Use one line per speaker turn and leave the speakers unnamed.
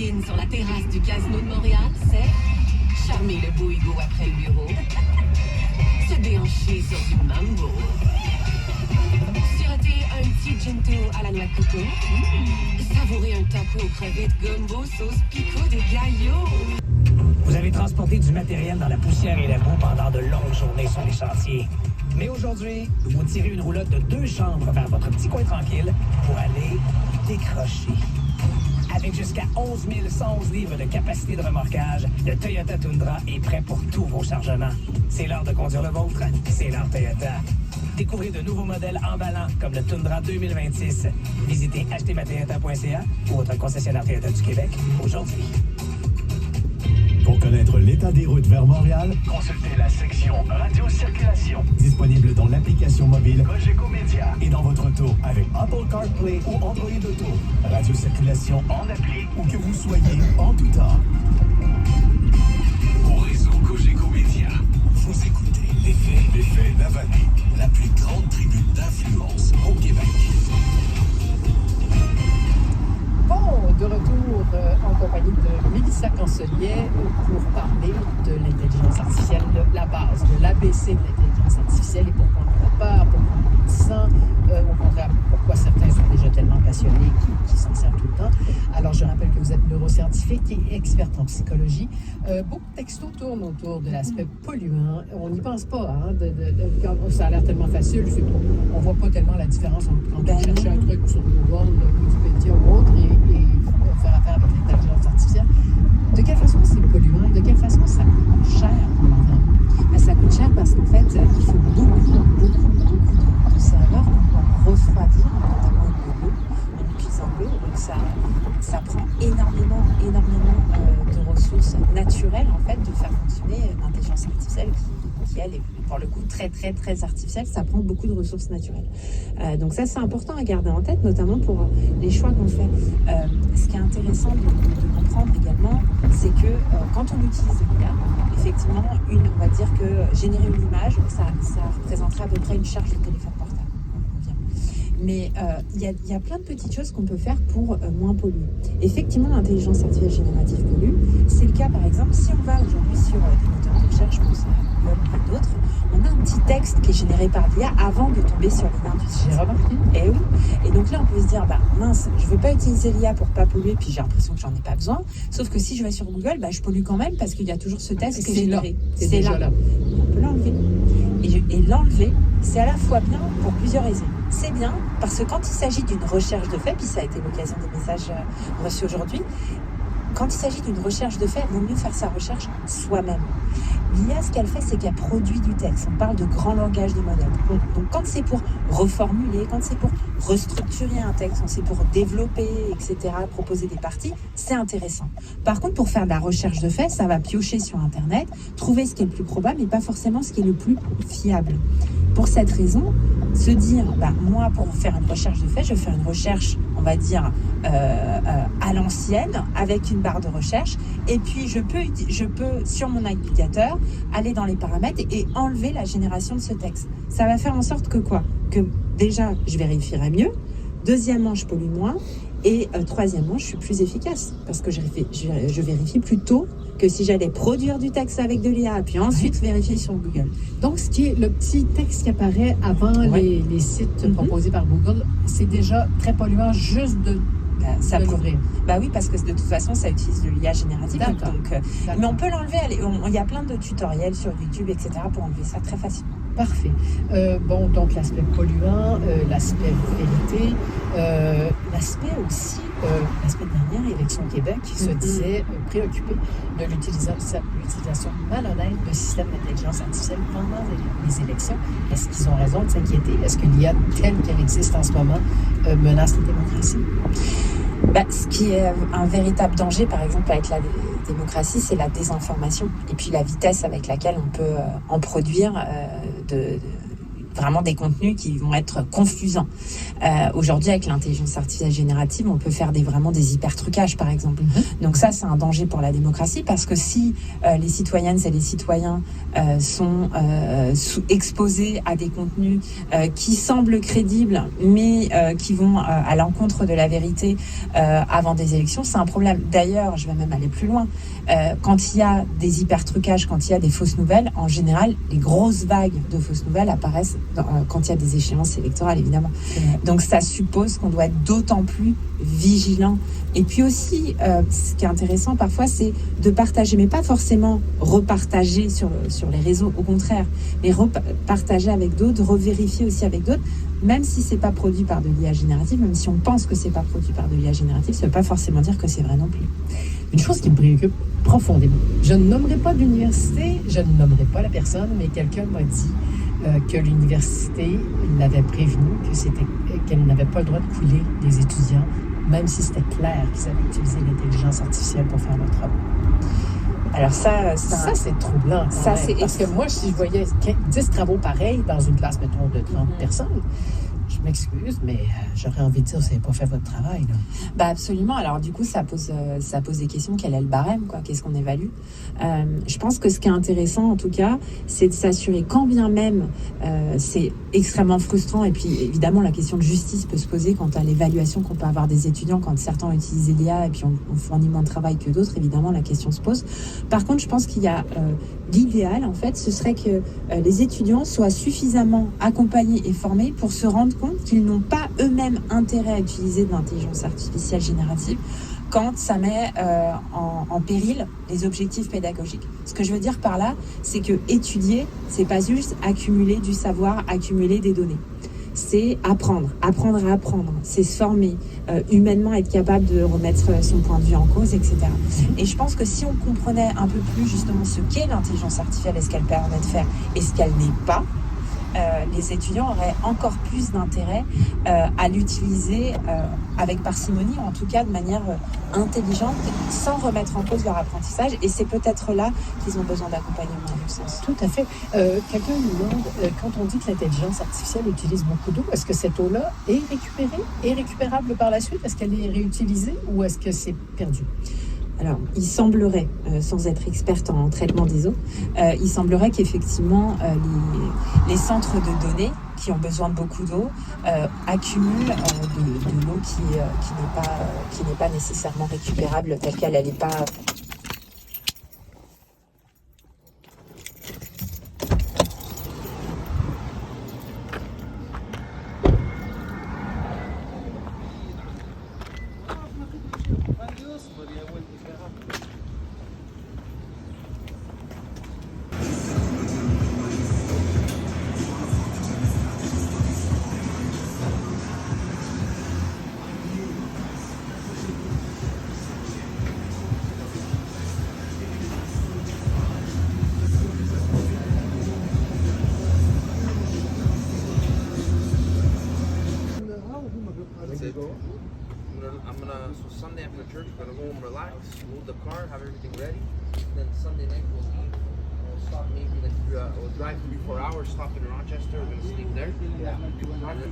cantine sur la terrasse du Casino de Montréal, c'est charmer le beau Hugo après le bureau, se déhancher sur du mambo, siroter un petit ginto à la noix de coco, savourer un taco aux crevettes gumbo sauce pico de gallo.
Vous avez transporté du matériel dans la poussière et la boue pendant de longues journées sur les chantiers. Mais aujourd'hui, vous tirez une roulotte de 2 chambres vers votre petit coin tranquille pour aller décrocher. Avec jusqu'à 11 111 livres de capacité de remorquage, le Toyota Tundra est prêt pour tous vos chargements. C'est l'heure de conduire le vôtre, c'est l'heure Toyota. Découvrez de nouveaux modèles emballants comme le Tundra 2026. Visitez htmatoyota.ca ou votre concessionnaire Toyota du Québec aujourd'hui.
Pour connaître l'état des routes vers Montréal, consultez la section Radio-Circulation. Disponible dans l'application mobile Cogeco Média et dans votre auto avec Apple CarPlay ou Android Auto. Radio-Circulation en appli où que vous soyez en tout temps.
Au réseau Cogeco Média, vous écoutez l'effet Lavallée, la plus grande tribu d'influence au Québec.
Bon, de retour en compagnie de Mélissa Cancelier pour parler de l'intelligence artificielle, de la base, de l'ABC de l'intelligence artificielle et pourquoi on a peur, pourquoi on est réticent, au contraire, pourquoi certains sont déjà tellement passionnés qu'ils s'en servent tout le temps. Alors, je rappelle que vous êtes neuroscientifique et experte en psychologie. Beaucoup de textos tournent autour de l'aspect polluant. On n'y pense pas, hein, ça a l'air tellement facile, on ne voit pas tellement la différence entre chercher un truc sur Google, Wikipédia ou autre et faire affaire avec l'intelligence artificielle. De quelle façon c'est polluant? De quelle façon ça coûte cher pour l'environnement?
Ça coûte cher parce qu'en fait, il faut beaucoup de serveurs pour refroidir, notamment l'eau, en utilisant l'eau. Donc ça prend énormément de ressources naturelles en fait de faire fonctionner l'intelligence artificielle qui elle est pour le coup très artificielle. Ça prend beaucoup de ressources naturelles. Donc ça c'est important à garder en tête, notamment pour les choix qu'on fait. Ce qui est intéressant de comprendre également, c'est que quand on utilise l'IA, effectivement, on va dire que générer une image, ça représenterait à peu près une charge de téléphone portable. Mais il y a plein de petites choses qu'on peut faire pour moins polluer. Effectivement, l'intelligence artificielle générative pollue. C'est le cas, par exemple, si on va aujourd'hui sur des moteurs de recherche, je pense à Google et d'autres, on a un petit texte qui est généré par l'IA avant de tomber sur les liens du site.
J'ai remarqué.
Et oui. Et donc là, on peut se dire, mince, je ne veux pas utiliser l'IA pour ne pas polluer, puis j'ai l'impression que j'en ai pas besoin. Sauf que si je vais sur Google, je pollue quand même parce qu'il y a toujours ce texte qui est généré.
C'est déjà là.
On peut l'enlever. Et l'enlever, c'est à la fois bien pour plusieurs raisons. C'est bien parce que quand il s'agit d'une recherche de fait, puis ça a été l'occasion des messages reçus aujourd'hui, quand il s'agit d'une recherche de fait, il vaut mieux faire sa recherche soi-même. L'IA, ce qu'elle fait, c'est qu'elle produit du texte. On parle de grand langage de modèle. Donc quand c'est pour reformuler, quand c'est pour restructurer un texte, quand c'est pour développer, etc., proposer des parties, c'est intéressant. Par contre, pour faire de la recherche de fait, ça va piocher sur Internet, trouver ce qui est le plus probable et pas forcément ce qui est le plus fiable. Pour cette raison, se dire, moi, pour faire une recherche de fait, je vais faire une recherche, on va dire, à l'ancienne, avec une barre de recherche, et puis je peux, sur mon navigateur, aller dans les paramètres et enlever la génération de ce texte. Ça va faire en sorte que quoi? Que déjà, je vérifierai mieux, deuxièmement, je pollue moins, et troisièmement, je suis plus efficace, parce que je vérifie plus tôt que si j'allais produire du texte avec de l'IA, puis ensuite vérifier sur Google.
Donc, ce qui est le petit texte qui apparaît avant les sites proposés par Google, c'est déjà très polluant juste de l'ouvrir.
Oui, parce que de toute façon, ça utilise de l'IA générative. Donc, mais on peut l'enlever. Il y a plein de tutoriels sur YouTube, etc. pour enlever ça très facilement.
Parfait. Donc l'aspect polluant, l'aspect vérité, l'aspect aussi, l'aspect de dernière élection au Québec qui se disait préoccupé de l'utilisation malhonnête de systèmes d'intelligence artificielle pendant les élections. Est-ce qu'ils ont raison de s'inquiéter? Est-ce que l'IA telle qu'elle existe en ce moment menace la démocratie?
Ce qui est un véritable danger, par exemple, avec la démocratie, c'est la désinformation. Et puis la vitesse avec laquelle on peut en produire vraiment des contenus qui vont être confusants. Aujourd'hui, avec l'intelligence artificielle générative, on peut faire vraiment des hyper-trucages, par exemple. Donc ça, c'est un danger pour la démocratie, parce que si les citoyennes et les citoyens sont exposés à des contenus qui semblent crédibles, mais qui vont à l'encontre de la vérité avant des élections, c'est un problème. D'ailleurs, je vais même aller plus loin. Quand il y a des hyper-trucages, quand il y a des fausses nouvelles, en général, les grosses vagues de fausses nouvelles apparaissent quand il y a des échéances électorales, évidemment. Donc ça suppose qu'on doit être d'autant plus vigilant. Et puis aussi, ce qui est intéressant parfois, c'est de partager, mais pas forcément repartager sur les réseaux, au contraire, mais repartager avec d'autres, revérifier aussi avec d'autres, même si c'est pas produit par de l'IA générative, même si on pense que c'est pas produit par de l'IA générative, ça veut pas forcément dire que c'est vrai non plus.
Une chose qui me préoccupe profondément, je ne nommerai pas l'université, je ne nommerai pas la personne, mais quelqu'un m'a dit que l'université l'avait prévenu qu'elle n'avait pas le droit de couler des étudiants, même si c'était clair qu'ils avaient utilisé l'intelligence artificielle pour faire leurs travaux.
Alors ça
c'est troublant.
Ça, c'est
parce que moi, si je voyais 10 travaux pareils dans une classe, mettons, de 30 personnes, je m'excuse, mais j'aurais envie de dire, vous n'avez pas fait votre travail, là.
Bah absolument. Alors du coup, ça pose des questions. Quel est le barème, quoi? Qu'est-ce qu'on évalue? Je pense que ce qui est intéressant, en tout cas, c'est de s'assurer, quand bien même c'est extrêmement frustrant, et puis évidemment la question de justice peut se poser quant à l'évaluation qu'on peut avoir des étudiants quand certains ont utilisé l'IA et puis on fournit moins de travail que d'autres. Évidemment, la question se pose. Par contre, je pense qu'il y a l'idéal, en fait, ce serait que les étudiants soient suffisamment accompagnés et formés pour se rendre compte qu'ils n'ont pas eux-mêmes intérêt à utiliser de l'intelligence artificielle générative quand ça met en péril les objectifs pédagogiques. Ce que je veux dire par là, c'est que étudier, c'est pas juste accumuler du savoir, accumuler des données. C'est apprendre à apprendre, c'est se former, humainement être capable de remettre son point de vue en cause, etc. Et je pense que si on comprenait un peu plus justement ce qu'est l'intelligence artificielle et ce qu'elle permet de faire et ce qu'elle n'est pas, les étudiants auraient encore plus d'intérêt à l'utiliser avec parcimonie, ou en tout cas de manière intelligente, sans remettre en cause leur apprentissage. Et c'est peut-être là qu'ils ont besoin d'accompagnement, à mon sens.
Tout à fait. Quelqu'un nous demande, quand on dit que l'intelligence artificielle utilise beaucoup d'eau, est-ce que cette eau-là est récupérée, est récupérable par la suite? Est-ce qu'elle est réutilisée ou est-ce que c'est perdu?
Alors, il semblerait, sans être experte en traitement des eaux, il semblerait qu'effectivement les centres de données qui ont besoin de beaucoup d'eau accumulent de l'eau qui n'est pas nécessairement récupérable telle qu'elle. Elle n'est pas...
So Sunday after church, we're gonna go home, relax, move the car, have everything ready. Then Sunday night we'll leave. We'll stop maybe we'll drive 3-4 hours, stop in Rochester. We're gonna sleep there. And then